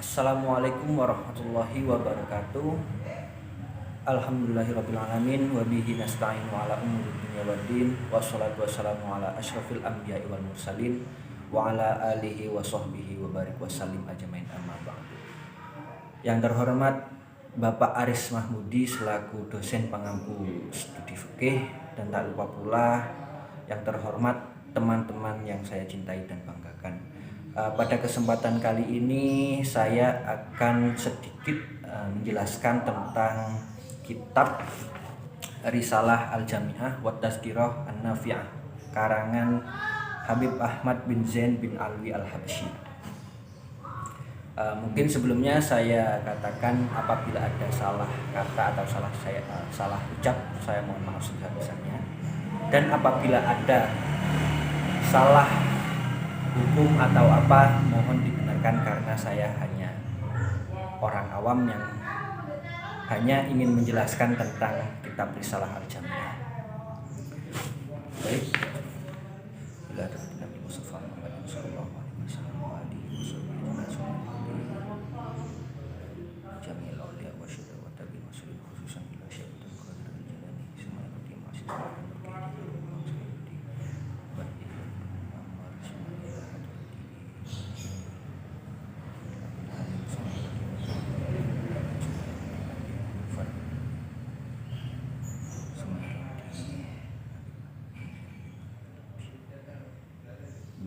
Assalamualaikum warahmatullahi wabarakatuh. Alhamdulillahirrabbilalamin. Wabihi nasta'in wa ala umuri dunya waddin. Wassalatu wassalamu ala ashrafil anbiya'i wal mursalin wa ala alihi wa sahbihi wa barik wasallim ajmain amma ba'du. Yang terhormat Bapak Aris Mahmudi selaku dosen pengampu studi fikih, dan tak lupa pula yang terhormat teman-teman yang saya cintai dan banggakan. Pada kesempatan kali ini saya akan sedikit menjelaskan tentang kitab Risalah Al-Jami'ah wa Tazkirah An-Nafi'ah karangan Habib Ahmad bin Zain bin Alwi Al-Habsyi. Mungkin sebelumnya saya katakan apabila ada salah kata atau salah ucap, saya mohon maaf sebesar-besarnya. Dan apabila ada salah hukum atau apa, mohon dibenarkan karena saya hanya orang awam yang hanya ingin menjelaskan tentang kitab Risalah Al-Jami'ah. Baik. Bila Nabi Mustafa Muhammad sallallahu alaihi wasallam wa alihi wasallam jami'il awliya wa syuhada wa tabi'in muslim khususan ila syaitan qadir al-jalani semuanya masih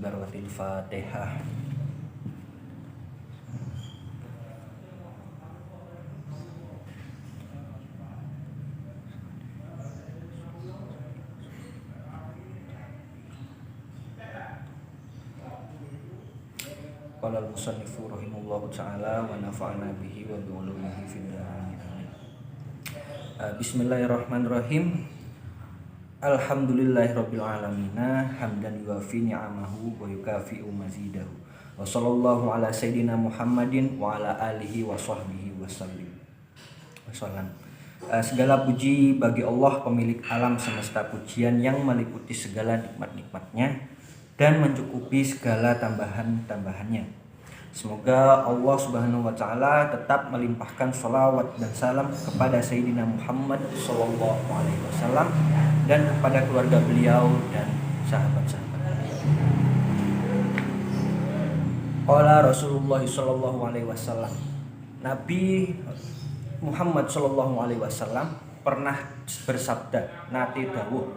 Barakatil Fatihah. Qala al-musannifu rahimahullahu ta'ala wa nafa'ana bihi wa bi'ulumihi fid dharain. Bismillahirrahmanirrahim. Alhamdulillahirabbil alamin hamdan yuwafi ni'amahu wa yukafi'u mazidahu. Wa sallallahu ala sayyidina Muhammadin wa ala alihi wa sahbihi wasallim. Segala puji bagi Allah, pemilik alam semesta, pujian yang meliputi segala nikmat-nikmatnya dan mencukupi segala tambahan-tambahannya. Semoga Allah Subhanahu wa taala tetap melimpahkan sholawat dan salam kepada Sayyidina Muhammad sallallahu alaihi wasallam dan kepada keluarga beliau dan sahabat-sahabat beliau. Qala Rasulullah sallallahu alaihi wasallam, Nabi Muhammad sallallahu alaihi wasallam pernah bersabda, nate dawuh,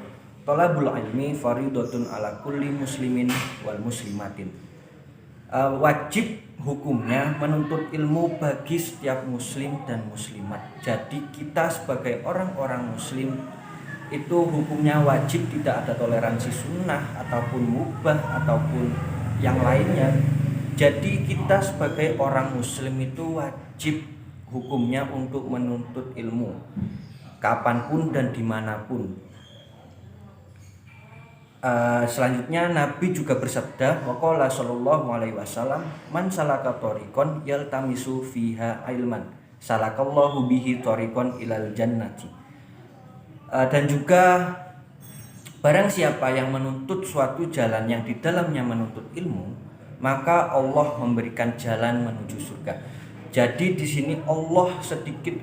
thalabul ilmi fardhatun ala kulli muslimin wal muslimatin. Wajib hukumnya menuntut ilmu bagi setiap muslim dan muslimat. Jadi kita sebagai orang-orang muslim itu hukumnya wajib, tidak ada toleransi sunnah ataupun mubah ataupun yang lainnya. Jadi kita sebagai orang muslim itu wajib hukumnya untuk menuntut ilmu kapanpun dan dimanapun. Selanjutnya Nabi juga bersabda, waqala sallallahu alaihi wasallam, man salaka thariqan yaltamisu fiha ilman salakallahu bihi thariqan ilal jannati. Dan juga barang siapa yang menuntut suatu jalan yang di dalamnya menuntut ilmu, maka Allah memberikan jalan menuju surga. Jadi di sini Allah sedikit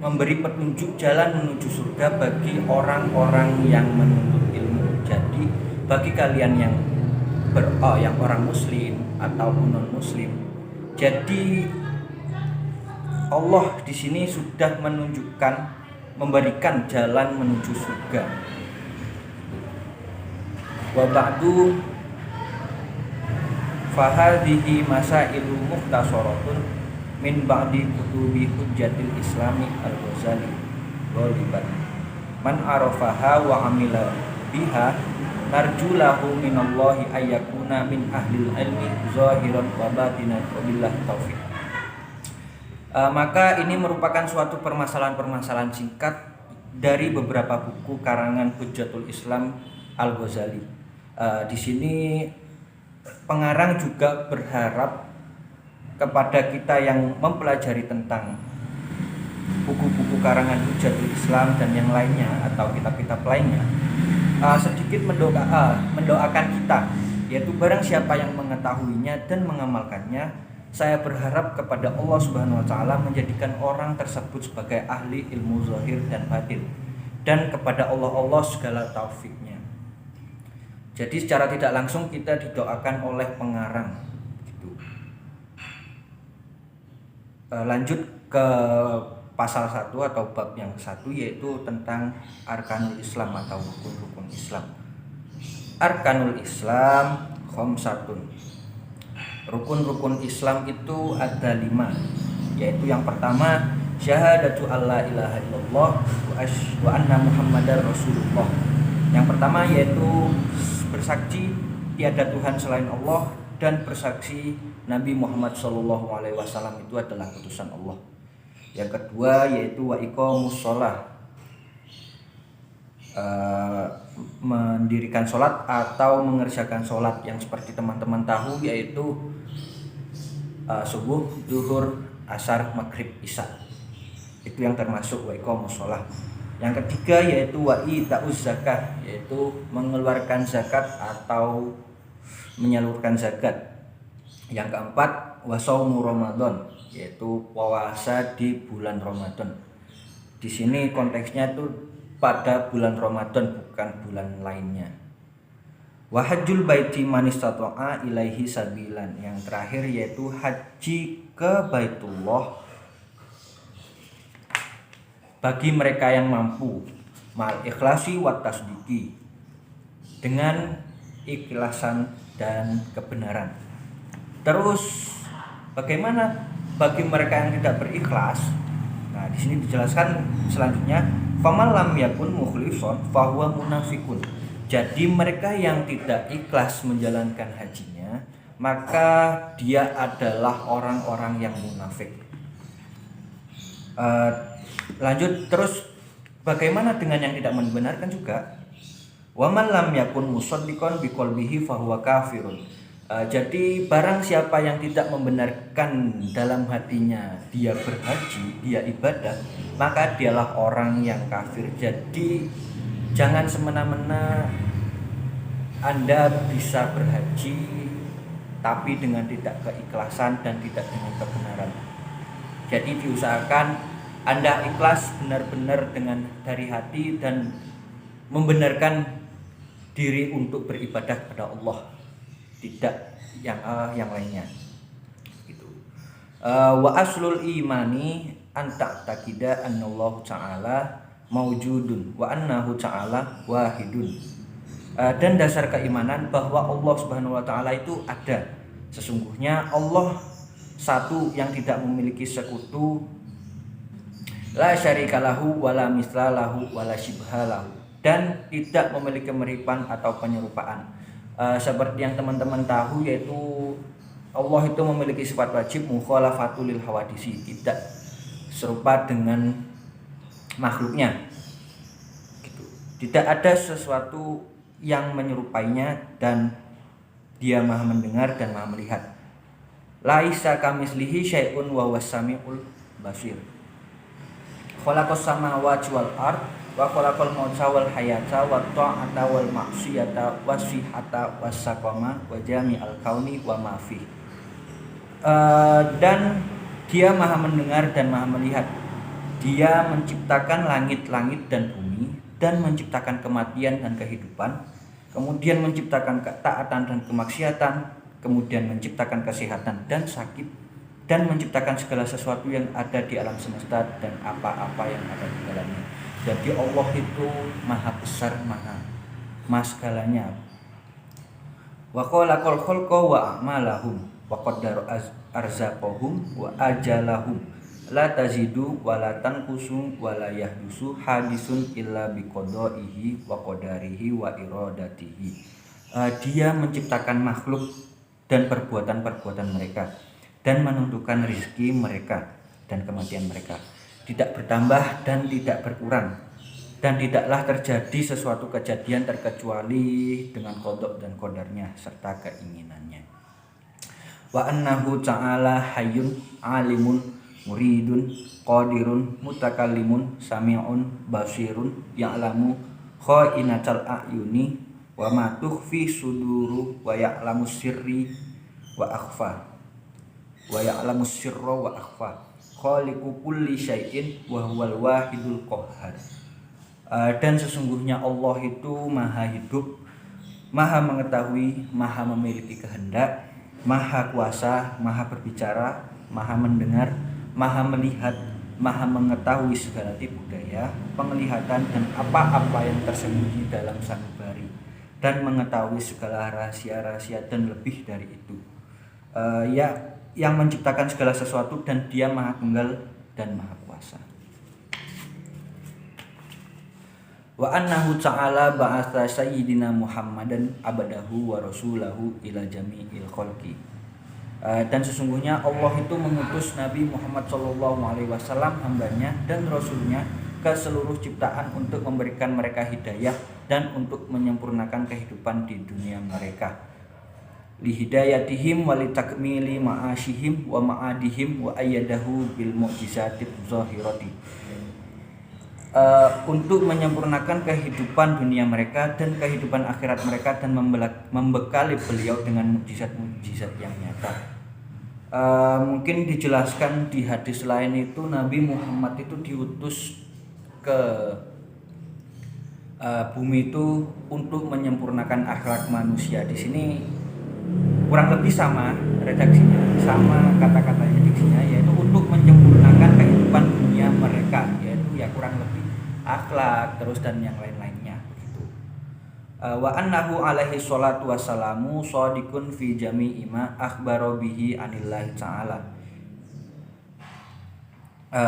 memberi petunjuk jalan menuju surga bagi orang-orang yang menuntut ilmu. Jadi bagi kalian yang yang orang muslim ataupun non muslim, jadi Allah di sini sudah memberikan jalan menuju surga. Wa ba'du fahadhihi masailu mukhtasaratun min ba'di kutubi hujjatil islami al-Ghazali ghaliban man arafaha wa amila biha narjulahu minallahi ayyakuna min ahlil ilmi zahiran wa batinan wabillahi taufiq. Maka ini merupakan suatu permasalahan-permasalahan singkat dari beberapa buku karangan Hujjatul Islam Al-Ghazali. Di sini pengarang juga berharap kepada kita yang mempelajari tentang buku-buku karangan Hujjatul Islam dan yang lainnya atau kitab-kitab lainnya, sedikit mendoakan kita, yaitu barang siapa yang mengetahuinya dan mengamalkannya, saya berharap kepada Allah Subhanahu wa taala menjadikan orang tersebut sebagai ahli ilmu zahir dan batin, dan kepada Allah segala taufiknya. Jadi secara tidak langsung kita didoakan oleh pengarang gitu. Lanjut ke pasal 1 atau bab yang 1, yaitu tentang arkanul Islam atau rukun-rukun Islam. Arkanul Islam khamsatun. Rukun-rukun Islam itu ada 5, yaitu yang pertama syahadatu alla ilaha illallah wa anna muhammadar rasulullah. Yang pertama yaitu bersaksi tiada Tuhan selain Allah dan bersaksi Nabi Muhammad SAW itu adalah utusan Allah. Yang kedua yaitu wa iqamus shalah, mendirikan sholat atau mengerjakan sholat yang seperti teman-teman tahu, yaitu subuh, zuhur, asar, maghrib, isya. Itu yang termasuk wa iqamus shalah. Yang ketiga yaitu wa ita'uz zakat, yaitu mengeluarkan zakat atau menyalurkan zakat. Yang keempat wa shaumu Ramadan, yaitu puasa di bulan Ramadan. Di sini konteksnya itu pada bulan Ramadan, bukan bulan lainnya. Wa hajjul baiti man istata'a ilaihi sabilan. Yang terakhir yaitu haji ke Baitullah bagi mereka yang mampu, mal ikhlasi wa tasdiki, dengan ikhlasan dan kebenaran. Terus bagaimana bagi mereka yang tidak berikhlas? Nah, di sini dijelaskan selanjutnya, faman lam yakun mukhlishon fahuwa munafikun. Jadi mereka yang tidak ikhlas menjalankan hajinya, maka dia adalah orang-orang yang munafik. Lanjut terus, bagaimana dengan yang tidak membenarkan juga? Wa man lam yakun musaddiqan biqalbihi fahuwa kafirun. Jadi barang siapa yang tidak membenarkan dalam hatinya dia berhaji, dia ibadah, maka dialah orang yang kafir. Jadi jangan semena-mena Anda bisa berhaji tapi dengan tidak keikhlasan dan tidak dengan kebenaran. Jadi diusahakan Anda ikhlas benar-benar dengan dari hati dan membenarkan diri untuk beribadah kepada Allah, tidak yang lainnya. Gitu. Wa aslul imani an ta'taqida annallahu ta'ala maujudun wa annahu ta'ala wahidun. Dan dasar keimanan bahwa Allah Subhanahu wa taala itu ada. Sesungguhnya Allah satu yang tidak memiliki sekutu, la syarikalahu wala mislalahu wala syibhalahu, dan tidak memiliki kemiripan atau penyerupaan. Seperti yang teman-teman tahu, yaitu Allah itu memiliki sifat wajib mukhalafatul lil hawadisi, tidak serupa dengan makhluknya gitu. Tidak ada sesuatu yang menyerupainya, dan dia maha mendengar dan maha melihat. Laisa kamislihi syai'un wa huwas samiul basir. Khalaqas samawati wal ard wa khalaqal mauta wal hayata wat ta'ata wal ma'siyata wasihata wasaqama wa jami'al kauni wa ma fi. Dan dia maha mendengar dan maha melihat. Dia menciptakan langit-langit dan bumi, dan menciptakan kematian dan kehidupan, kemudian menciptakan ketaatan dan kemaksiatan, kemudian menciptakan kesehatan dan sakit, dan menciptakan segala sesuatu yang ada di alam semesta dan apa-apa yang ada di dalamnya. Jadi Allah itu maha besar, maha segalanya. Wa khalaqal khalqa wa a'malahum wa qaddara arzaqahum wa ajalahum la tazidu wa la tanqusu wa la yahdusu hadisun illa biqada'ihi wa qadarihi wa iradatihi. Dia menciptakan makhluk dan perbuatan-perbuatan mereka, dan menentukan rizki mereka dan kematian mereka, tidak bertambah dan tidak berkurang, dan tidaklah terjadi sesuatu kejadian terkecuali dengan qada dan qadarnya serta keinginannya. Wa annahu ta'ala hayyun alimun muridun qadirun mutakallimun sami'un basirun ya'lamu kha'inatal a'yuni wa ma tukhfi suduru wa ya'lamu sirri wa akhfa. wa ya'lamus sirra wa akhfa khaliqu kulli syai'in wa huwal wahidul qahhar. Dan sesungguhnya Allah itu maha hidup, maha mengetahui, maha memiliki kehendak, maha kuasa, maha berbicara, maha mendengar, maha melihat, maha mengetahui segala tipu daya, penglihatan dan apa-apa yang tersembunyi dalam sanubari, dan mengetahui segala rahasia-rahasia dan lebih dari itu. Yang menciptakan segala sesuatu dan Dia maha tunggal dan maha kuasa. Wa annahu ta'ala ba'atha sayyidina Muhammadan abadahu wa rasulahu ila jami'il khalqi. Dan sesungguhnya Allah itu mengutus Nabi Muhammad SAW, hambanya dan rasulnya, ke seluruh ciptaan untuk memberikan mereka hidayah dan untuk menyempurnakan kehidupan di dunia mereka. Lihidayatihim walitakmili ma'asyihim wa ma'adihim wa ayyadahu bil mu'jizatid zahirati. Untuk menyempurnakan kehidupan dunia mereka dan kehidupan akhirat mereka, dan membekali beliau dengan mukjizat-mukjizat yang nyata. Mungkin dijelaskan di hadis lain itu Nabi Muhammad itu diutus ke bumi itu untuk menyempurnakan akhlak manusia. Di sini kurang lebih sama redaksinya, sama kata-katanya, diksinya, yaitu untuk menyempurnakan kehidupan dunia mereka, yaitu ya kurang lebih akhlak terus dan yang lain-lainnya begitu. Wa annahu alaihi sholatu wassalamu shadiqun fi jami'i ma akhbara bihi anillahi ta'ala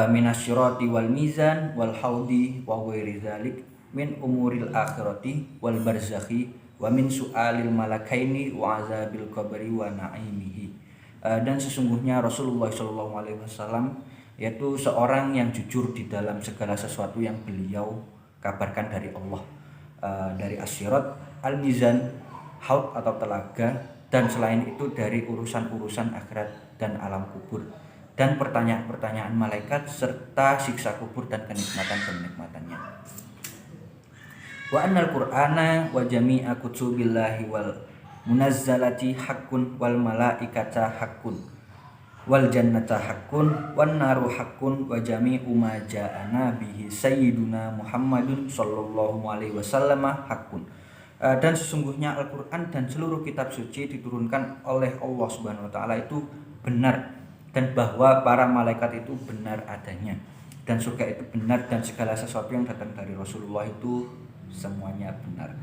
minasyirati wal mizan wal haudi wa ghairi dzalik min umuril akhirati wal barzakhi wa min su'alil malakaini wa azabil qabri wa na'imihi. Dan sesungguhnya Rasulullah SAW yaitu seorang yang jujur di dalam segala sesuatu yang beliau kabarkan dari Allah, dari asyirat, al-mizan, haud atau telaga, dan selain itu dari urusan-urusan akhirat dan alam kubur, dan pertanyaan-pertanyaan malaikat serta siksa kubur dan kenikmatan-kenikmatannya. Wa annal qur'ana wa jami'a kutubillahi wal munazzalati haqqun wal malaikata haqqun wal jannata haqqun wan naru haqqun wa jami'u ma ja'ana bihi sayyiduna Muhammadun sallallahu alaihi wasallam haqqun. Dan sesungguhnya Al-Qur'an dan seluruh kitab suci diturunkan oleh Allah Subhanahu wa taala itu benar, dan bahwa para malaikat itu benar adanya, dan surga itu benar, dan segala sesuatu yang datang dari Rasulullah itu semuanya benar.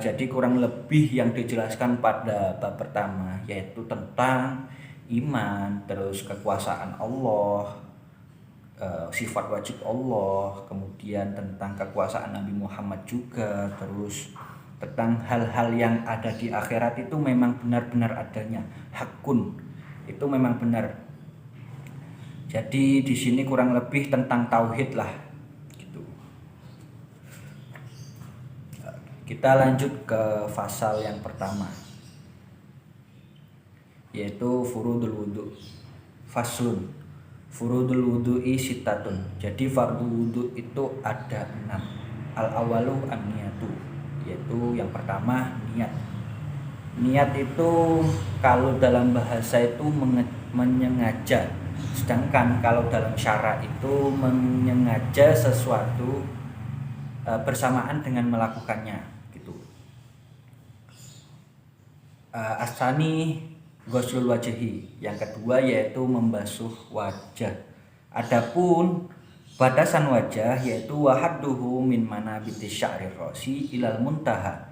Jadi kurang lebih yang dijelaskan pada bab pertama yaitu tentang iman, terus kekuasaan Allah, sifat wajib Allah, kemudian tentang kekuasaan Nabi Muhammad juga, terus tentang hal-hal yang ada di akhirat itu memang benar-benar adanya, hakun, itu memang benar. Jadi di sini kurang lebih tentang tauhid lah gitu. Kita lanjut ke fasal yang pertama, yaitu furudul wudu. Faslun furudul wudu'i sitatun. Jadi fardu wudu itu ada 6. Al awalu an-niyatu, yaitu yang pertama niat. Niat itu kalau dalam bahasa itu menyengaja, sedangkan kalau dalam syara itu menyengaja sesuatu bersamaan dengan melakukannya gitu. Asani ghuslul wajhi, yang kedua yaitu membasuh wajah. Adapun batasan wajah yaitu wahadduhu min manabiti sya'rir rasi ilal muntahal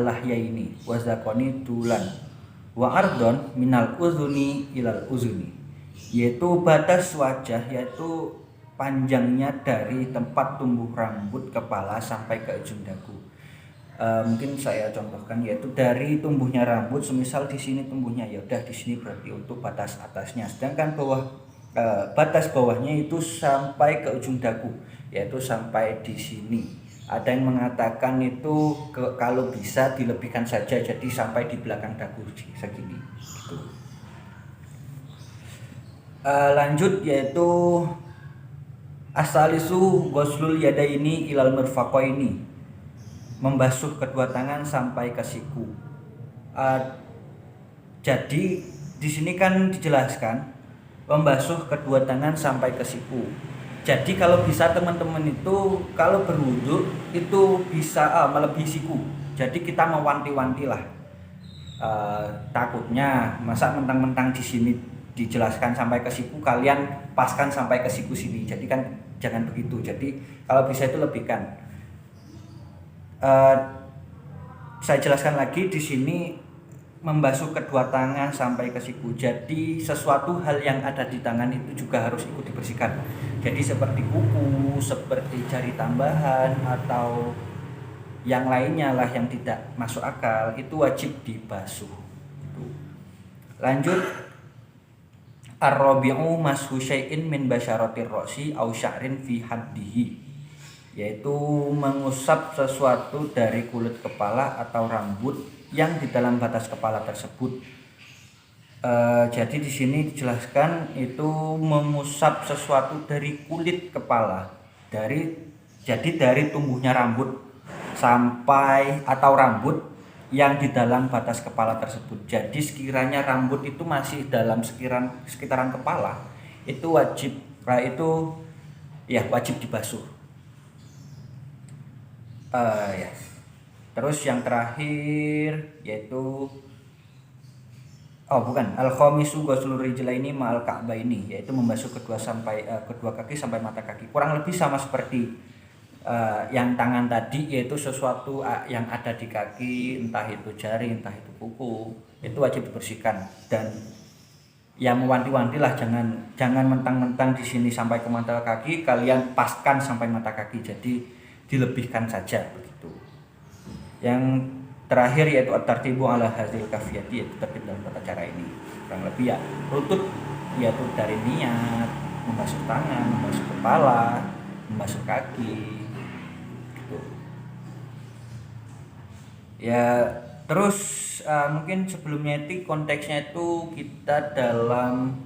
lahyaini wa zakoni tulan wa ardon minal uzuni ilal uzuni, yaitu batas wajah yaitu panjangnya dari tempat tumbuh rambut kepala sampai ke ujung dagu. Mungkin saya contohkan, yaitu dari tumbuhnya rambut, semisal di sini tumbuhnya, ya udah di sini berarti untuk batas atasnya, sedangkan batas bawahnya itu sampai ke ujung dagu, yaitu sampai di sini. Ada yang mengatakan itu kalau bisa dilebihkan saja, jadi sampai di belakang dagu segini gitu. Lanjut yaitu asalisu ghuslul yadaini ilal mirfaqaini, membasuh kedua tangan sampai ke siku. Jadi di sini kan dijelaskan membasuh kedua tangan sampai ke siku. Jadi kalau bisa teman-teman itu kalau berwudu itu bisa melebihi siku. Jadi kita mewanti-wanti lah. Takutnya masa mentang-mentang di sini dijelaskan sampai ke siku, kalian paskan sampai ke siku sini. Jadi kan jangan begitu. Jadi kalau bisa itu lebihkan. Saya jelaskan lagi di sini membasuh kedua tangan sampai ke siku. Jadi sesuatu hal yang ada di tangan itu juga harus ikut dibersihkan. Jadi seperti kuku, seperti jari tambahan atau yang lainnya lah yang tidak masuk akal itu wajib dibasuh. Lanjut, ar-rabi'u mashu syai'in min basyaratir ra'si aw sya'rin fi haddihi, yaitu mengusap sesuatu dari kulit kepala atau rambut yang di dalam batas kepala tersebut. Jadi di sini dijelaskan itu mengusap sesuatu dari kulit kepala, jadi dari tumbuhnya rambut sampai atau rambut yang di dalam batas kepala tersebut. Jadi sekiranya rambut itu masih dalam sekitaran kepala, itu wajib dibasuh. Terus yang terakhir yaitu al-khamisu ghuslur rijlaini ma'al ka'baini, yaitu membasuh kedua kaki sampai mata kaki. Kurang lebih sama seperti yang tangan tadi, yaitu sesuatu yang ada di kaki, entah itu jari, entah itu kuku, itu wajib dibersihkan. Dan ya mewanti-wantilah, jangan mentang-mentang di sini sampai ke mata kaki, kalian paskan sampai mata kaki. Jadi dilebihkan saja begitu. Yang terakhir yaitu at-tartibu ala hadzal kafiyati, yaitu tertib dalam tata cara ini. Kurang lebih runtut yaitu dari niat, membasuh tangan, membasuh kepala, membasuh kaki. Ya, terus mungkin sebelumnya itu konteksnya itu kita dalam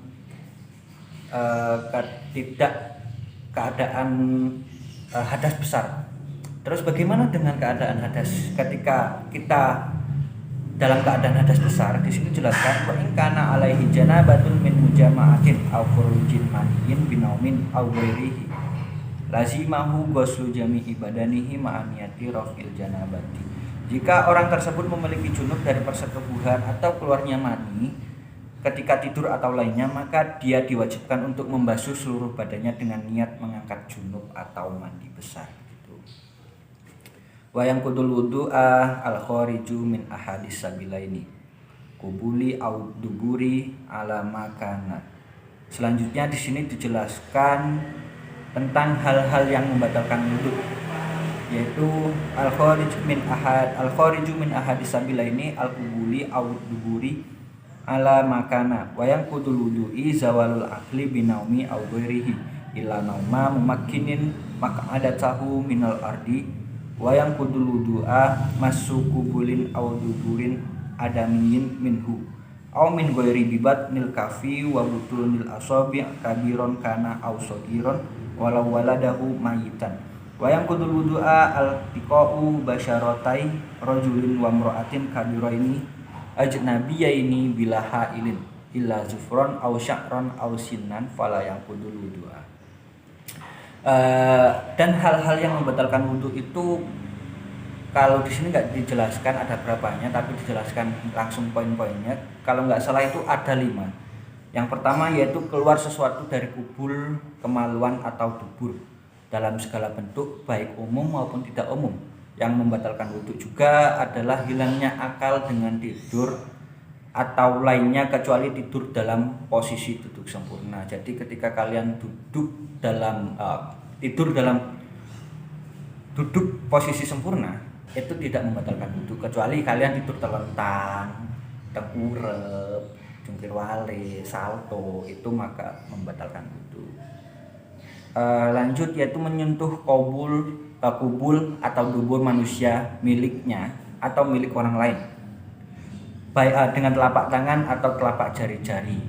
keadaan hadas besar. Terus bagaimana dengan keadaan hadas ketika kita dalam keadaan hadas besar? Di sini jelaskan wa in kana alaihi janabatun min mujama'atin aw khurujin maniyin binaumin aw ghairihi lazimahu ghuslu jami'i badanihi ma'aniyati rafil janabati. Jika orang tersebut memiliki junub dari persetubuhan atau keluarnya mani ketika tidur atau lainnya, maka dia diwajibkan untuk membasuh seluruh badannya dengan niat mengangkat junub atau mandi besar. Wa yang kudul wudu'a al-khariju min ahadis sabilaini kubuli au duburi ala makana. Selanjutnya di sini dijelaskan tentang hal-hal yang membatalkan wudu, yaitu al-khariju min ahadis sabilaini al-kubuli au duburi ala makana. Wa yang kudul wudu'i zawalul akli binaumi au ghairihi illa nauma mumakkinin maq'adatahu minal ardi. Wayang kudul wudu'a masukubulin aw duburin adamiyin minhu aw min ghairi bibat nil kafi wa butunil asabi' kabiron kana aw sagiron walau waladahu mayitan. Wayang kudul wudu'a al-tiqa'u basyaratai rajulin wa imra'atin kabiraini ajnabiyaini bila ha'ilin illa zufron aw sya'ron aw sinnan fala yang kudul wudu'a. Dan hal-hal yang membatalkan wudhu itu kalau di sini nggak dijelaskan ada berapanya, tapi dijelaskan langsung poin-poinnya. Kalau nggak salah itu ada 5. Yang pertama yaitu keluar sesuatu dari kubul, kemaluan atau dubur dalam segala bentuk, baik umum maupun tidak umum. Yang membatalkan wudhu juga adalah hilangnya akal dengan tidur atau lainnya kecuali tidur dalam posisi duduk sempurna. Jadi ketika kalian tidur dalam posisi sempurna itu tidak membatalkan wudhu, kecuali kalian tidur terlentang, tengkurap, jungkir balik, salto, itu maka membatalkan wudhu. Lanjut yaitu menyentuh kubul atau dubur manusia miliknya atau milik orang lain, baik dengan telapak tangan atau telapak jari-jari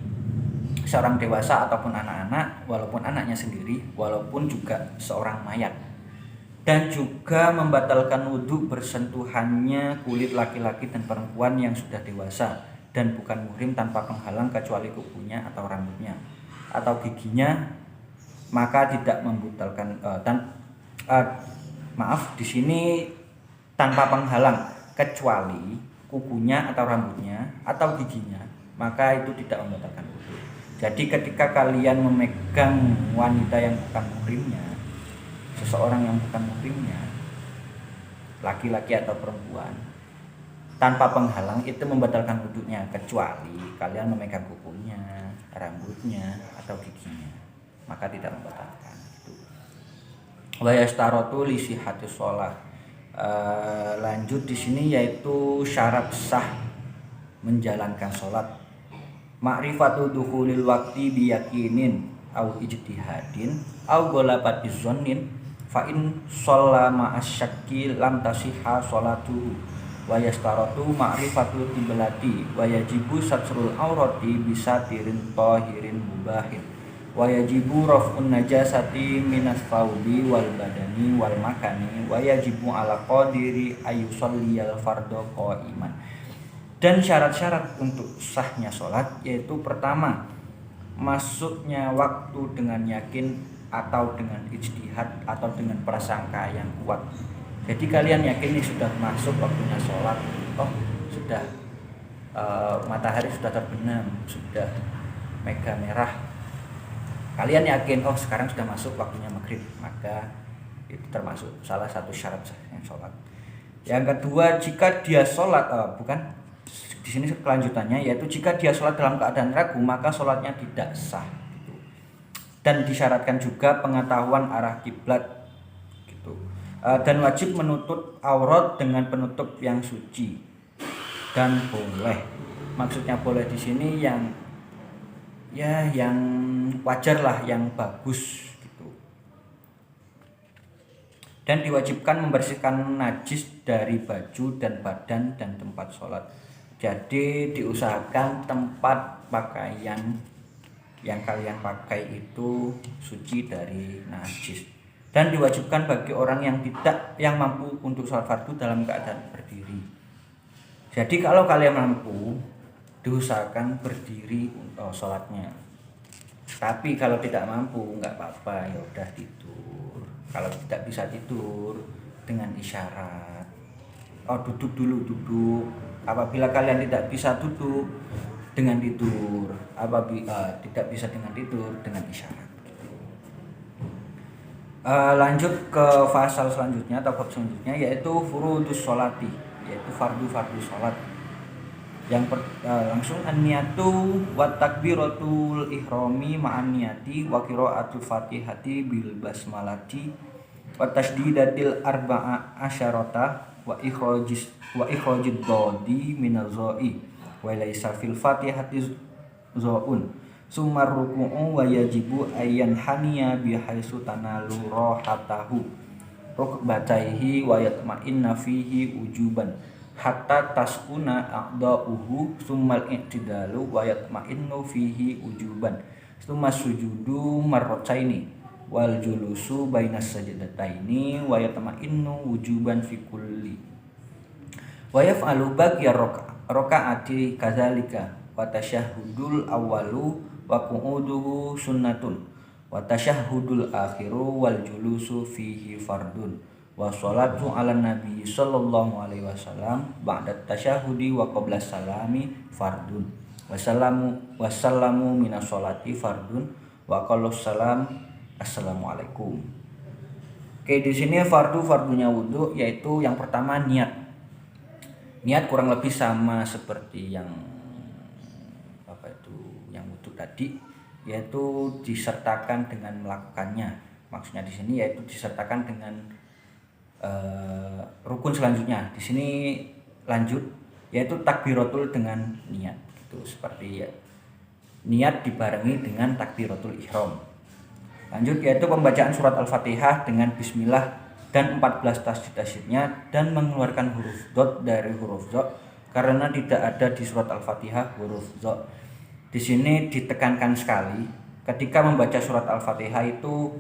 seorang dewasa ataupun anak-anak, walaupun anaknya sendiri, walaupun juga seorang mayat. Dan juga membatalkan wudhu bersentuhannya kulit laki-laki dan perempuan yang sudah dewasa dan bukan muhrim tanpa penghalang kecuali kukunya atau rambutnya atau giginya, maka tidak membatalkan di sini tanpa penghalang kecuali kukunya atau rambutnya atau giginya, maka itu tidak membatalkan wudu. Jadi ketika kalian memegang wanita yang bukan muhrimnya, seseorang yang bukan muhrimnya, laki-laki atau perempuan, tanpa penghalang itu membatalkan wudunya kecuali kalian memegang kukunya, rambutnya atau giginya, maka tidak membatalkan. Wa yastaratu li sihhatis shalah. Lanjut di sini yaitu syarat sah menjalankan sholat. Ma'rifatu dukhulil waqti biyaqinin au ijtihadin au ghalabatiz zannin fa in shalla ma'as syakki lam tasihha sholatuhu. Wa yastaratu ma'rifatu qiblati wa yajibu satrul aurati bisatirin tahirin mubahin. Wa yajibu raf'un najasati minas thawbi wal badani wal makani wa yajibu ala qadiri ayyusalliyal fardhu qa'iman. Dan syarat-syarat untuk sahnya sholat yaitu pertama, masuknya waktu dengan yakin atau dengan ijtihad atau dengan prasangka yang kuat. Jadi kalian yakin ini sudah masuk waktunya sholat, sudah matahari sudah terbenam, sudah mega merah, kalian yakin sekarang sudah masuk waktunya maghrib, maka itu termasuk salah satu syarat sahnya sholat. Yang kedua, jika dia sholat di sini kelanjutannya yaitu jika dia sholat dalam keadaan ragu, maka sholatnya tidak sah gitu. Dan disyaratkan juga pengetahuan arah kiblat gitu. Dan wajib menutup aurat dengan penutup yang suci. Dan boleh, maksudnya boleh di sini yang wajar lah, yang bagus gitu. Dan diwajibkan membersihkan najis dari baju dan badan dan tempat sholat. Jadi diusahakan tempat pakaian yang kalian pakai itu suci dari najis. Dan diwajibkan bagi orang yang mampu untuk sholat fardu dalam keadaan berdiri. Jadi kalau kalian mampu, diusahakan berdiri sholatnya. Tapi kalau tidak mampu nggak apa-apa, ya udah tidur. Kalau tidak bisa tidur dengan isyarat, duduk dulu. Apabila kalian tidak bisa duduk, dengan tidur. Apabila tidak bisa dengan tidur, dengan isyarat. Lanjut ke fasal selanjutnya atau bab selanjutnya yaitu furudus sholati, yaitu fardu-fardu sholat. Langsung an-niyatu wa takbiratul ihrami ma'an niyati wa qiraatul fatihati bil basmalati wa tasdidatil arba'a asyarata wa ikhrajid dodi minaz-zai wa laysa fil fatihati zaun summa ruku'u wa yajibu ayyan haniya bihaitsu tanalu rahatahu rukbataihi wa yatma'inna fihi ujuban hatta taskuna a'da'uhu summal i'tidalu wa yatma'innu fihi ujuban summa sujudu marrataini wal julusu bainas sajdataini wa yatma'innu wujuban fi kulli wa yaf'alu baqiya raka'ati kadzalika wa tasyahhudul awwalu wa qu'uduhu sunnatun wa tasyahhudul akhiru wal julusu fihi fardun wa sholatu ala nabi sallallahu alaihi wasallam ba'da tasyahudi wa qabla salami fardun wasallamu minas sholati fardun wa qalus salam assalamualaikum. Oke, di sini fardunya wudu yaitu yang pertama niat kurang lebih sama seperti yang yang wudu tadi, yaitu disertakan dengan melakukannya. Maksudnya di sini yaitu disertakan dengan rukun selanjutnya. Di sini lanjut yaitu takbiratul dengan niat. Itu seperti niat dibarengi dengan takbiratul ihram. Lanjut yaitu pembacaan surat Al-Fatihah dengan bismillah dan 14 tasydid-tasydidnya dan mengeluarkan huruf dot dari huruf dot karena tidak ada di surat Al-Fatihah huruf dot. Di sini ditekankan sekali ketika membaca surat Al-Fatihah itu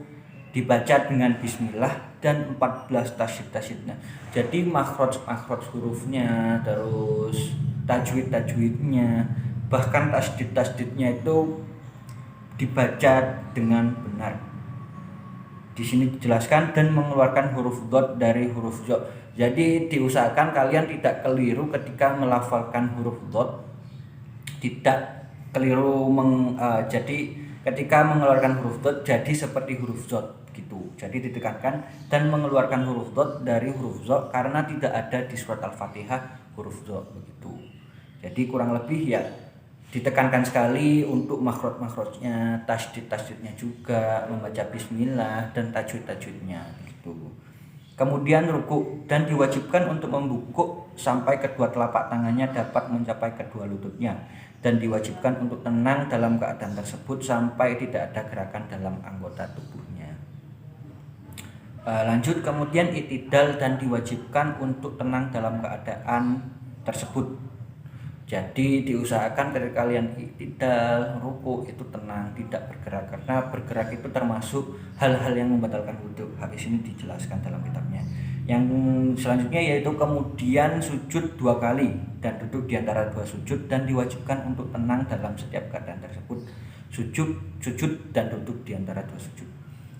dibaca dengan bismillah dan 14 tasydid-tasydidnya. Jadi makhraj hurufnya, terus tajwid-tajwidnya, bahkan tasydid-tasydidnya itu dibaca dengan benar. Di sini dijelaskan dan mengeluarkan huruf dot dari huruf zo. Jadi diusahakan kalian tidak keliru ketika melafalkan huruf dot, tidak keliru jadi ketika mengeluarkan huruf dot jadi seperti huruf zot gitu. Jadi ditekankan dan mengeluarkan huruf dot dari huruf zo karena tidak ada di surat Al-Fatihah huruf zo begitu. Jadi kurang lebih ya ditekankan sekali untuk makhraj-makhrajnya, tasydid-tasydidnya juga, membaca bismillah dan tajwid-tajwidnya gitu. Kemudian ruku dan diwajibkan untuk membungkuk sampai kedua telapak tangannya dapat mencapai kedua lututnya, dan diwajibkan untuk tenang dalam keadaan tersebut sampai tidak ada gerakan dalam anggota tubuhnya. Lanjut, kemudian i'tidal dan diwajibkan untuk tenang dalam keadaan tersebut. Jadi diusahakan ketika kalian i'tidal, ruku itu tenang, tidak bergerak, karena bergerak itu termasuk hal-hal yang membatalkan wudhu. Habis ini dijelaskan dalam kitabnya. Yang selanjutnya yaitu kemudian sujud 2 kali dan duduk di antara 2 sujud, dan diwajibkan untuk tenang dalam setiap keadaan tersebut. Sujud dan duduk di antara 2 sujud.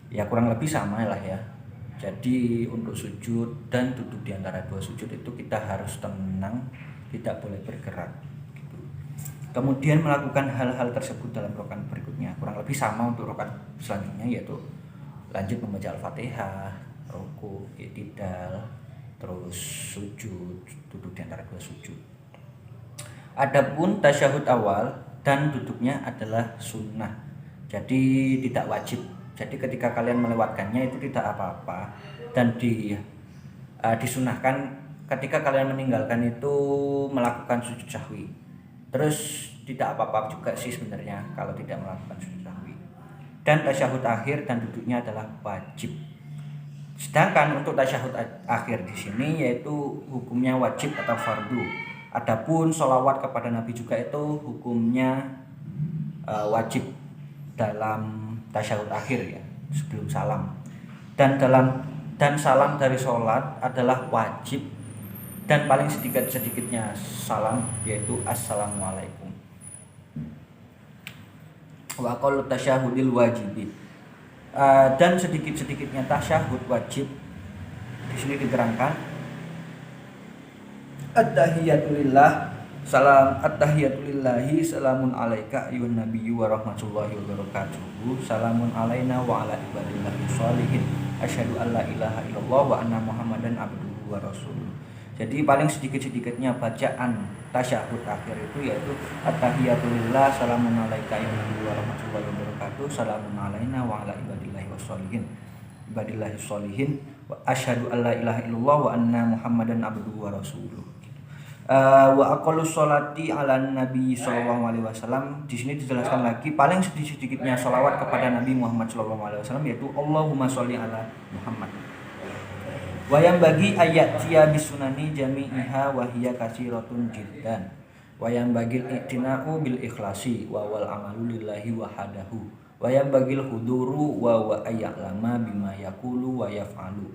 Ya kurang lebih sama lah ya. Jadi untuk sujud dan duduk di antara 2 sujud itu kita harus tenang, tidak boleh bergerak gitu. Kemudian melakukan hal-hal tersebut dalam rakaat berikutnya. Kurang lebih sama untuk rakaat selanjutnya, yaitu lanjut membaca Al-Fatihah, ruku, i'tidal, terus sujud, duduk di antara 2 sujud. Adapun tasyahud awal dan duduknya adalah sunnah, jadi tidak wajib. Jadi ketika kalian melewatkannya itu tidak apa-apa, dan disunahkan ketika kalian meninggalkan itu melakukan sujud sahwi. Terus tidak apa-apa juga sih sebenarnya kalau tidak melakukan sujud sahwi. Dan tasyahud akhir dan duduknya adalah wajib. Sedangkan untuk tasyahud akhir di sini yaitu hukumnya wajib atau fardu. Adapun sholawat kepada Nabi juga itu hukumnya wajib dalam tasyahud akhir ya, sebelum salam. Dan salam dari sholat adalah wajib, dan paling sedikitnya salam yaitu assalamualaikum. Wa qalu tasyahudil wajibi. Dan sedikitnya tasyahud wajib di sini diterangkan at-tahiyatulillah at-tahiyatulillahi salamun alaika ayyuhan nabiyyu wa rahmatullahi wa barakatuh, salamun alaina wa ala ibadillahi sholihin, asyhadu an la ilaha illallah wa anna muhammadan abduhu wa rasuluh. Jadi paling sedikitnya bacaan tasyahud akhir itu yaitu at-tahiyatulillah salamun alaika ayyuhan nabiyyu wa rahmatullahi wa barakatuh, salamun alaina wa ala ibadillahi sholihin, wa asyhadu an la ilaha illallah wa anna muhammadan abduhu wa rasuluh. Wa aqallus sholati ala nabi sallallahu alaihi wasallam. Di sini dijelaskan lagi paling sedikitnya sholawat kepada Nabi Muhammad sallallahu alaihi wasallam yaitu Allahumma sholli ala Muhammad. Wa yang bagi ayat tia bisunani jami'iha wa hiya katsiratun jiddan. Wa yang bagil i'tina'u bil ikhlasi wa wal amalu lillahi wahdahu. Wa yang bagil huduru wa ayya'lama bima yaqulu wa yaf'alu.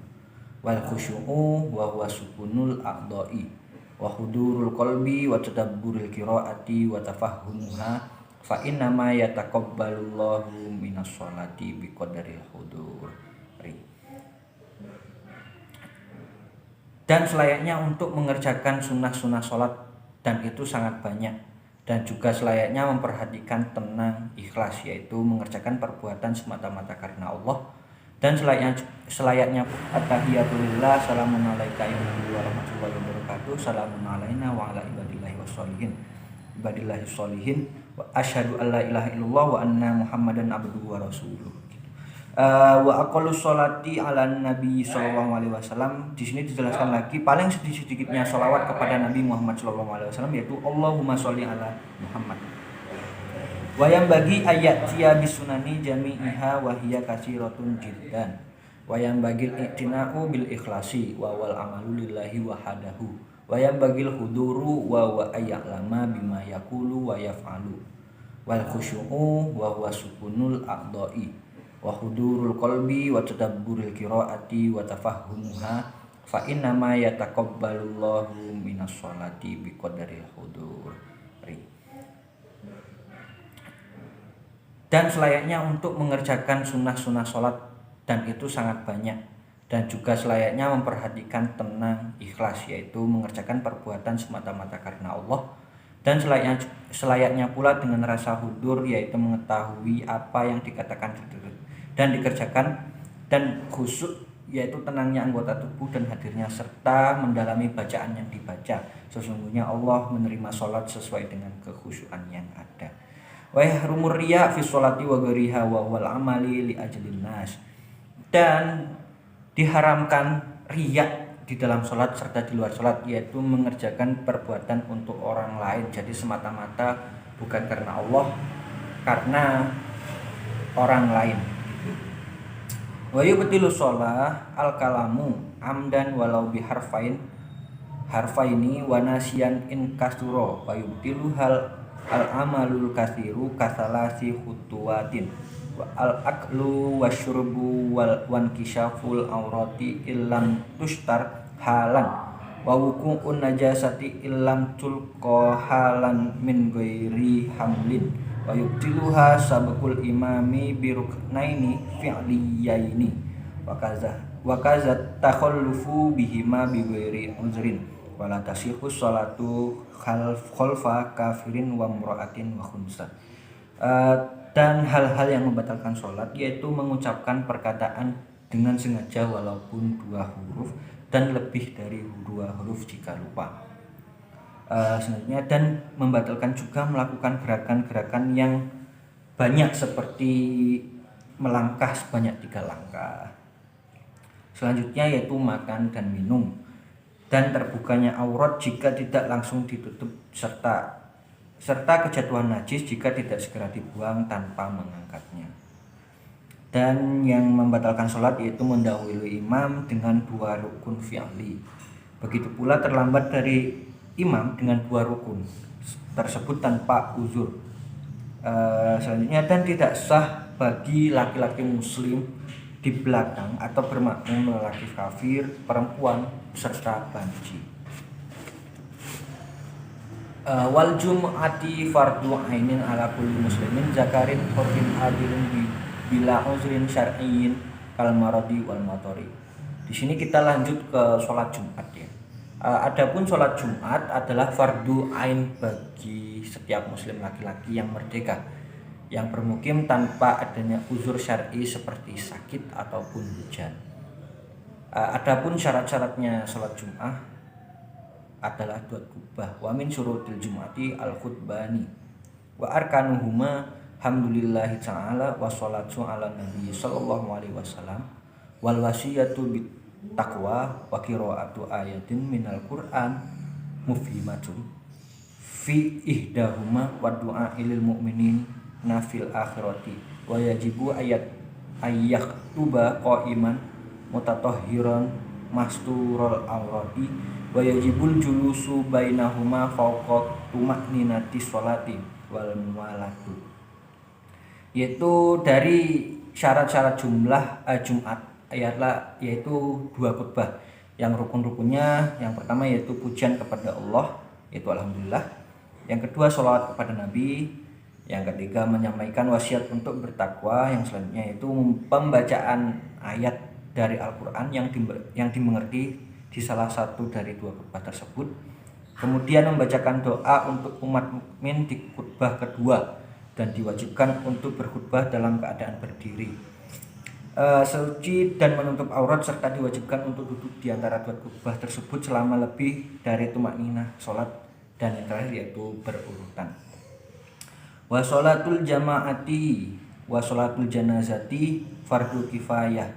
Wal khusyu'u wa huwa sukunul a'dha'i. Wa hudurul qalbi wa tadabburil qiraati wa tafahhumuha fa inna ma yataqabbalullahu minas sholati biqadaril hudur. Dan selayaknya untuk mengerjakan sunnah-sunnah sholat, dan itu sangat banyak, dan juga selayaknya memperhatikan tenang ikhlas, yaitu mengerjakan perbuatan semata-mata karena Allah. Dan selayaknya at-tahiyatulillah salamun alaika ya nabi wa rahmatullahi wa barakatuh, salamun alaina wa ala ibadillahi sholihin, wa asyhadu an la ilaha illallah wa anna muhammadan abduhu wa rasuluh. Wa aqallus sholati ala nabi sallallahu alaihi wasallam. Di sini dijelaskan lagi paling sedikitnya sholawat kepada Nabi Muhammad sallallahu alaihi wasallam yaitu Allahumma sholli ala Muhammad. Wa yang bagi ayat tia bisunani jami'iha wa hiya katsiratun jiddan. Wa yang bagil i'tina'u bil ikhlasi wa wal amalu lillahi wahdahu. Wa yang bagil huduru wa ayya'lama bima yaqulu wa yaf'alu. Wal khusyu'u wa huwa sukunul a'dha'i. wa hudurul qalbi wa tadabburil qiraati wa tafahhumuha fa inna ma yataqabbalullahu minas sholati biqadaril hudur. Dan selayaknya untuk mengerjakan sunnah-sunnah sholat, dan itu sangat banyak, dan juga selayaknya memperhatikan tenang ikhlas, yaitu mengerjakan perbuatan semata-mata karena Allah, dan selayaknya pula dengan rasa hudur, yaitu mengetahui apa yang dikatakan dan dikerjakan, dan khusyuk, yaitu tenangnya anggota tubuh dan hadirnya serta mendalami bacaan yang dibaca. Sesungguhnya Allah menerima sholat sesuai dengan kekhusyukan yang ada. Wa yahrumur riya fi sholati wa ghairiha wa wal amali li ajlin nas. Dan diharamkan riya di dalam sholat serta di luar sholat, yaitu mengerjakan perbuatan untuk orang lain, jadi semata-mata bukan karena Allah, karena orang lain. Wa yubtilu sholah al kalamu amdan walau harfaini wa nasiyan in kasuro wa yubtilu hal al amalul kasiru kasalasi khutuwatin wa al aklu wasyurbu wal wankishaful aurati illam tustar halan wa wuku'un najasati illam tulqa halan min ghairi hamlin wa yubtiluha sabqul imami biruknaini fi'liyaini wa kaza takhallufu bihima bi ghairi uzrin wala tasihhu sholatu khalfa kafirin wa mura'atin wa khunsa. Dan hal-hal yang membatalkan sholat, yaitu mengucapkan perkataan dengan sengaja walaupun 2 huruf dan lebih dari 2 huruf jika lupa. Selanjutnya, dan membatalkan juga melakukan gerakan-gerakan yang banyak seperti melangkah sebanyak 3 langkah. Selanjutnya yaitu makan dan minum, dan terbukanya aurat jika tidak langsung ditutup, serta kejatuhan najis jika tidak segera dibuang tanpa mengangkatnya. Dan yang membatalkan sholat yaitu mendahului imam dengan 2 rukun fi'li. Begitu pula terlambat dari imam dengan 2 rukun tersebut tanpa uzur. Selanjutnya, dan tidak sah bagi laki-laki muslim di belakang atau bermakmum lelaki kafir, perempuan, serta banci. Wal jum'ati fardu ainin ala kulli muslimin zakarin hurrin adilin bila uzrin syar'iyyin kal maradi wal motori. Di sini kita lanjut ke sholat Jumat ya. Adapun sholat Jumat adalah fardu ain bagi setiap muslim laki-laki yang merdeka, yang bermukim tanpa adanya uzur syar'i seperti sakit ataupun hujan. Adapun syarat-syaratnya sholat Jum'ah adalah 2 khutbah. Wa min syurutil jum'ati al khutbani wa arkanuhuma hamdulillahi ta'ala wa sholatu ala nabi sallallahu alaihi wasallam wal wasiyatu bit taqwa wa qiraatu ayatin minal qur'an mufhimatun fi ihdahuma wa du'a ilil mu'minin nafil akhirati wa yajibu ayyaktuba qa'iman mutatahhiran masturul aurati wa yajibul julusu bainahuma fawqa tuma'ninati sholati wal muwalatu. Yaitu dari syarat-syarat Jumat yaitu 2 khutbah. Yang rukun-rukunnya, yang pertama yaitu pujian kepada Allah, yaitu alhamdulillah. Yang kedua sholawat kepada Nabi. Yang ketiga menyampaikan wasiat untuk bertakwa. Yang selanjutnya yaitu pembacaan ayat dari Al-Quran yang dimengerti di salah satu dari 2 khutbah tersebut. Kemudian membacakan doa untuk umat mukmin di khutbah kedua, dan diwajibkan untuk berkhutbah dalam keadaan berdiri, suci dan menutup aurat, serta diwajibkan untuk duduk di antara 2 khutbah tersebut selama lebih dari tumakninah sholat. Dan yang terakhir yaitu berurutan. Wa sholatul jama'ati wa sholatul janazati fardu kifayah.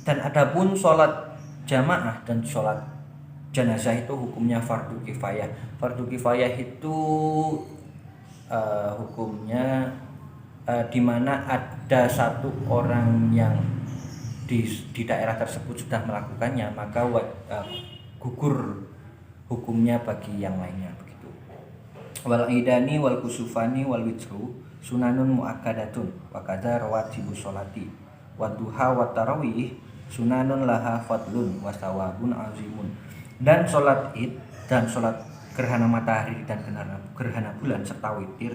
Dan adapun sholat jamaah dan sholat jenazah itu hukumnya fardu kifayah. Fardu kifayah itu hukumnya di mana ada 1 orang yang di daerah tersebut sudah melakukannya, maka gugur hukumnya bagi yang lainnya begitu. Wal idani wal kusufani wal witru sunanun muakkadatun wa kadza rawatibus sholati wa duha wa tarawih sunanun laha fadlun wa thawabun azimun. Dan sholat id dan sholat gerhana matahari dan gerhana bulan serta witir,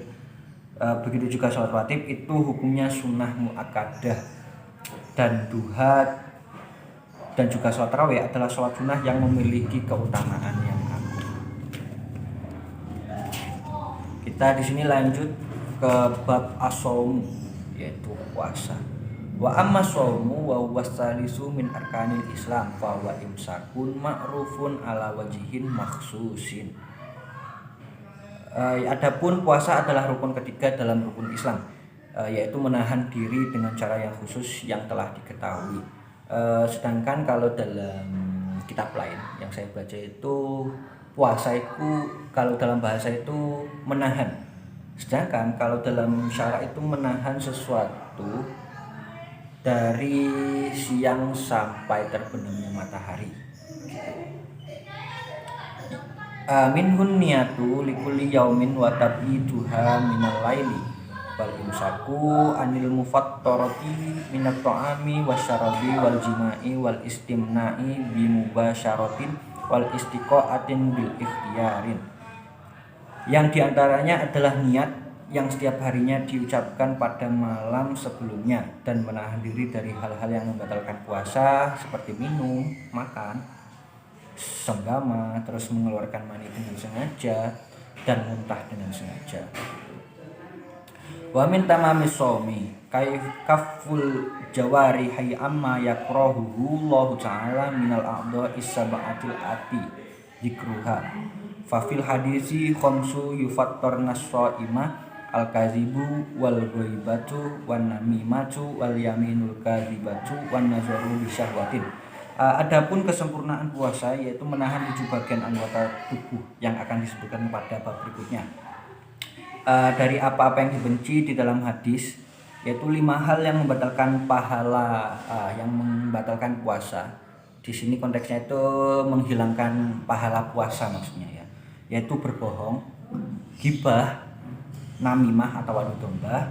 begitu juga sholat rawatib itu hukumnya sunnah muakkadah. Dan duha dan juga sholat tarawih adalah sholat sunnah yang memiliki keutamaan yang agung. Kita di sini lanjut ke bab as-shaum, yaitu puasa. Wa amma shaumu wa wasalisu min arkanil Islam fa wa imsakun ma'rufun ala wajihin makhsusin. Adapun puasa adalah rukun ketiga dalam rukun Islam, yaitu menahan diri dengan cara yang khusus yang telah diketahui. Sedangkan kalau dalam kitab lain yang saya baca itu puasa itu kalau dalam bahasa itu menahan, sedangkan kalau dalam syara itu menahan sesuatu dari siang sampai terbenamnya matahari. Minhun niyatu likulli yaumin wa tabituha minal laili wal imsaku anil mufattarati minat ta'ami wasyarabi wal jima'i wal istimna'i bimubasyaratin wal istiqa'atin bil ikhtiyarin. Yang diantaranya adalah niat yang setiap harinya diucapkan pada malam sebelumnya dan menahan diri dari hal-hal yang membatalkan puasa seperti minum, makan, senggama, terus mengeluarkan mani dengan sengaja dan muntah dengan sengaja. Wa min tamamis shaumi kaful jawarihi amma yakrahuhu Allah ta'ala minal a'dha'is sab'atil ati dzikruha. Fa fil hadisi khamsu yufattarnas shaima al-kazibu wal ghaibatu wan namimatu wal yaminul kadzibatu wan nazaru bisyahwatin. Adapun kesempurnaan puasa yaitu menahan 7 bagian anggota tubuh yang akan disebutkan pada bab berikutnya. Dari apa-apa yang dibenci di dalam hadis, yaitu 5 hal yang membatalkan pahala, yang membatalkan puasa. Di sini konteksnya itu menghilangkan pahala puasa maksudnya ya, yaitu berbohong, ghibah, namimah atau adu domba,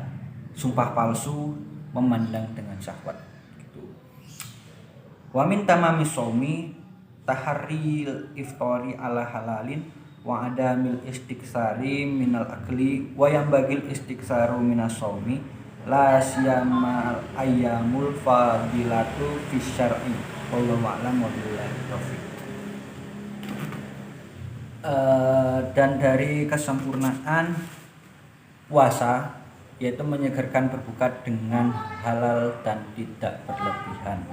sumpah palsu, memandang dengan syahwat. Gitu. Wa min tamamis shaumi taharril iftari ala halalin wa adamil istiksari minal akli wa yambagil istiksaru minas shaumi la siyamal ayyamul fadilatu fi syar'i wallahu a'lam wa billahi taufiq. Dan dari kesempurnaan puasa yaitu menyegarkan berbuka dengan halal dan tidak berlebihan,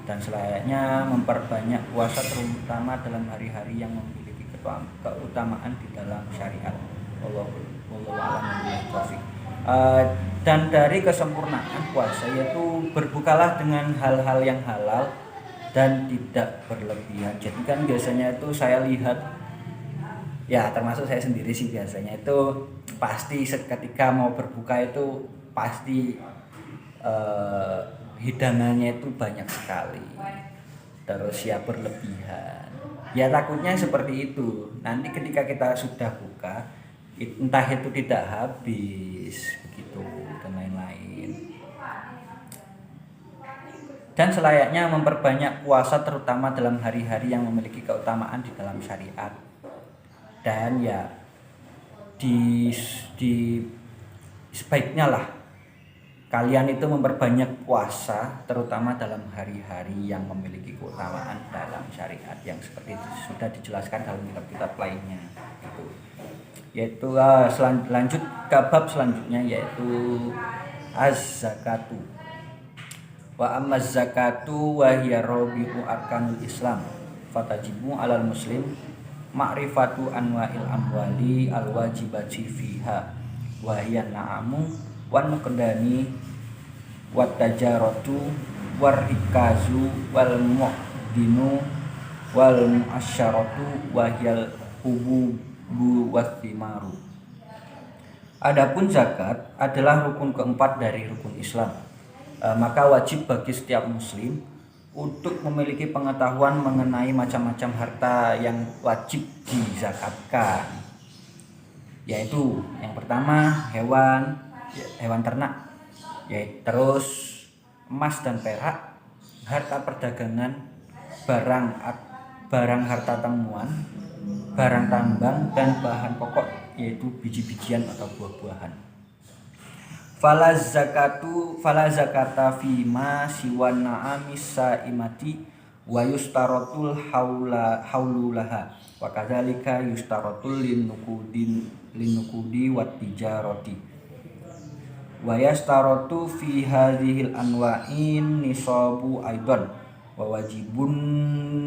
dan selayaknya memperbanyak puasa terutama dalam hari-hari yang memiliki keutamaan di dalam syariat. Wallahu a'lam billahi taufiq. Dan dari kesempurnaan puasa yaitu berbukalah dengan hal-hal yang halal dan tidak berlebihan. Jadi kan biasanya itu saya lihat, ya termasuk saya sendiri sih, biasanya itu pasti ketika mau berbuka itu pasti hidangannya itu banyak sekali, terus ya berlebihan. Ya takutnya seperti itu, nanti ketika kita sudah buka entah itu tidak habis begitu dan lain-lain. Dan selayaknya memperbanyak puasa terutama dalam hari-hari yang memiliki keutamaan di dalam syariat. Dan ya di sebaiknya lah kalian itu memperbanyak puasa terutama dalam hari-hari yang memiliki keutamaan dalam syariat yang seperti itu sudah dijelaskan dalam kitab-kitab lainnya gitu. Yaitu lanjut ke bab selanjutnya yaitu az-zakatu. Wa amaz zakatu wa hiya rabi'u arkanul Islam fatajibu alal muslim ma'rifatu anwa'il amwali al-wajibati fiha wa hiya na'amu wan nuqdani wat tajaratu war rikazu wal mu'dinu wal mu'asyaratu wa hiyal hububu wathimaru. Adapun zakat adalah rukun keempat dari rukun Islam. Maka wajib bagi setiap muslim untuk memiliki pengetahuan mengenai macam-macam harta yang wajib dizakatkan. yaitu yang pertama hewan ternak, yaitu terus emas dan perak, harta perdagangan, barang harta temuan, barang tambang, dan bahan pokok yaitu biji-bijian atau buah-buahan. Fala zakata fima siwan na'amis saimati wa yustaratul haululaha wa kadzalika yustaratul linnukudi wat tijarati wa yastaratu fi hadhil anwa'in nisabu aidan wa wajibun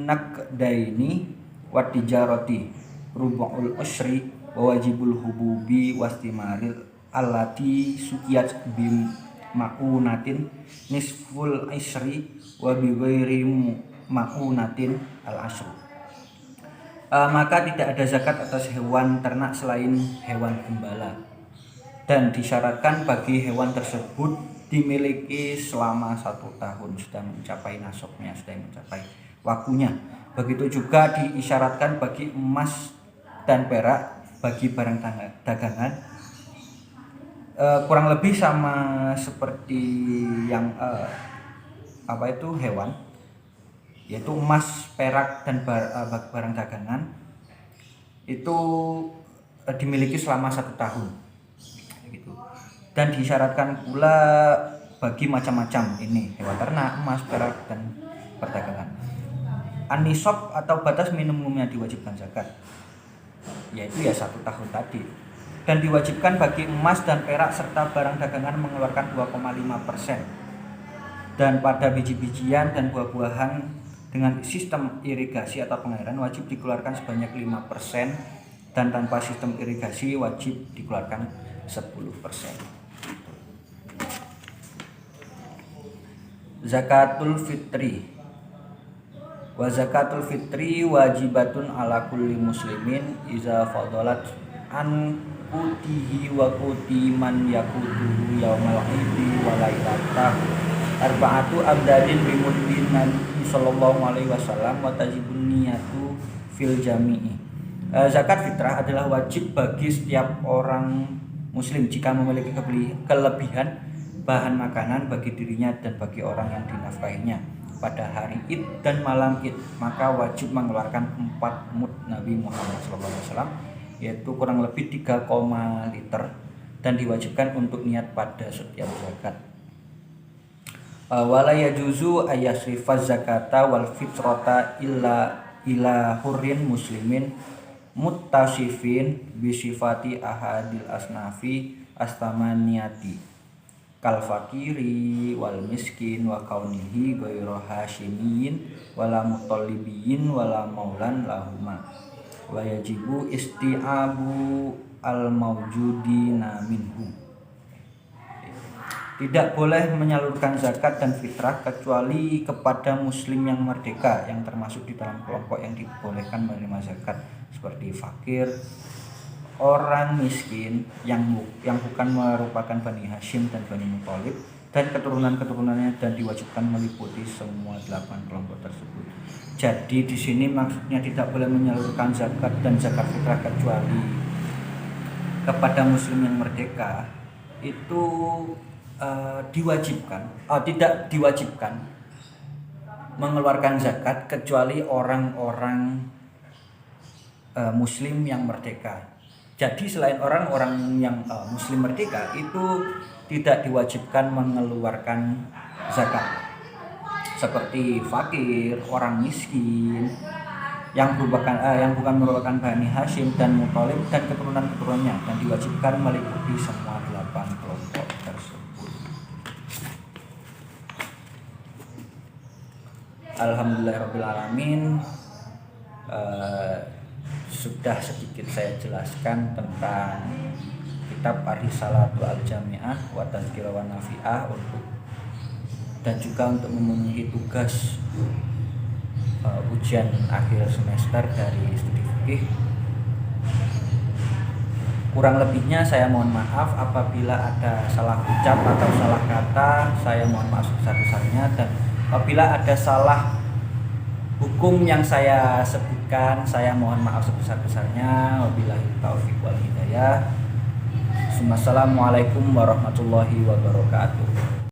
nakdaini wat tijarati rubu'ul usri wa wajibul hububi wastimaril allati sukiyat bim ma'unatin nisful isri wa bi ghairi ma'unatin al asru. Maka tidak ada zakat atas hewan ternak selain hewan gembala, dan disyaratkan bagi hewan tersebut dimiliki selama 1 tahun, sudah mencapai nasabnya, sudah mencapai waktunya. Begitu juga diisyaratkan bagi emas dan perak, bagi barang dagangan, kurang lebih sama seperti yang hewan, yaitu emas, perak, dan barang dagangan itu dimiliki selama 1 tahun gitu. Dan disyaratkan pula bagi macam-macam ini hewan ternak, emas, perak, dan perdagangan. An-nisab atau batas minimumnya diwajibkan zakat, yaitu 1 tahun tadi, dan diwajibkan bagi emas dan perak serta barang dagangan mengeluarkan 2,5%, dan pada biji-bijian dan buah-buahan dengan sistem irigasi atau pengairan wajib dikeluarkan sebanyak 5%, dan tanpa sistem irigasi wajib dikeluarkan 10%. Zakatul fitri. Wa zakatul fitri wajibatun ala kulli muslimin iza fadalat an qutihi wa quti man yaqutuhu yaumal aidi wa lailatahu arba'atu abdadin bimuddin Nabi sallallahu alaihi wasallam wa tajibun niyatu fil jami'i. Zakat fitrah adalah wajib bagi setiap orang muslim jika memiliki kelebihan bahan makanan bagi dirinya dan bagi orang yang dinafkahinya pada hari Id dan malam Id, maka wajib mengeluarkan 4 mud Nabi Muhammad SAW, yaitu kurang lebih 3, liter, dan diwajibkan untuk niat pada setiap zakat. Wala yajuzu ayasrifaz zakata wal fitrata ila hurrin muslimin muttasifin bisifati ahadil asnafi astamaniyati kal fakiri wal miskin wa kaunihi ghairu hasyimiyin wala mutallibiyin wala maulan lahuma wa yajibu isti'abu al mawjudina minhum. Tidak boleh menyalurkan zakat dan fitrah kecuali kepada muslim yang merdeka yang termasuk di dalam kelompok yang dibolehkan menerima zakat, seperti fakir, orang miskin yang bukan merupakan Bani Hashim dan Bani Muthalib, dan keturunan-keturunannya, dan diwajibkan meliputi semua 8 kelompok tersebut. Jadi di sini maksudnya tidak boleh menyalurkan zakat dan zakat fitrah kecuali kepada muslim yang merdeka. Itu tidak diwajibkan mengeluarkan zakat kecuali orang-orang muslim yang merdeka. Jadi selain orang-orang yang muslim merdeka itu tidak diwajibkan mengeluarkan zakat, seperti fakir, orang miskin yang bukan merupakan Bani Hashim dan Muthalib dan keturunan-keturunannya, dan diwajibkan meliputi semua 8 kelompok tersebut. Alhamdulillahirrabbilalamin. Sudah sedikit saya jelaskan tentang kitab Ar-Risalatu Al-Jami'ah wa Tazkirah wa Nafi'ah dan juga untuk memenuhi tugas ujian akhir semester dari studi fikih. Kurang lebihnya saya mohon maaf apabila ada salah ucap atau salah kata, saya mohon maaf sebesar-besarnya, dan apabila ada salah hukum yang saya sebutkan, saya mohon maaf sebesar-besarnya. Wabillahi taufiq wal hidayah. Assalamualaikum warahmatullahi wabarakatuh.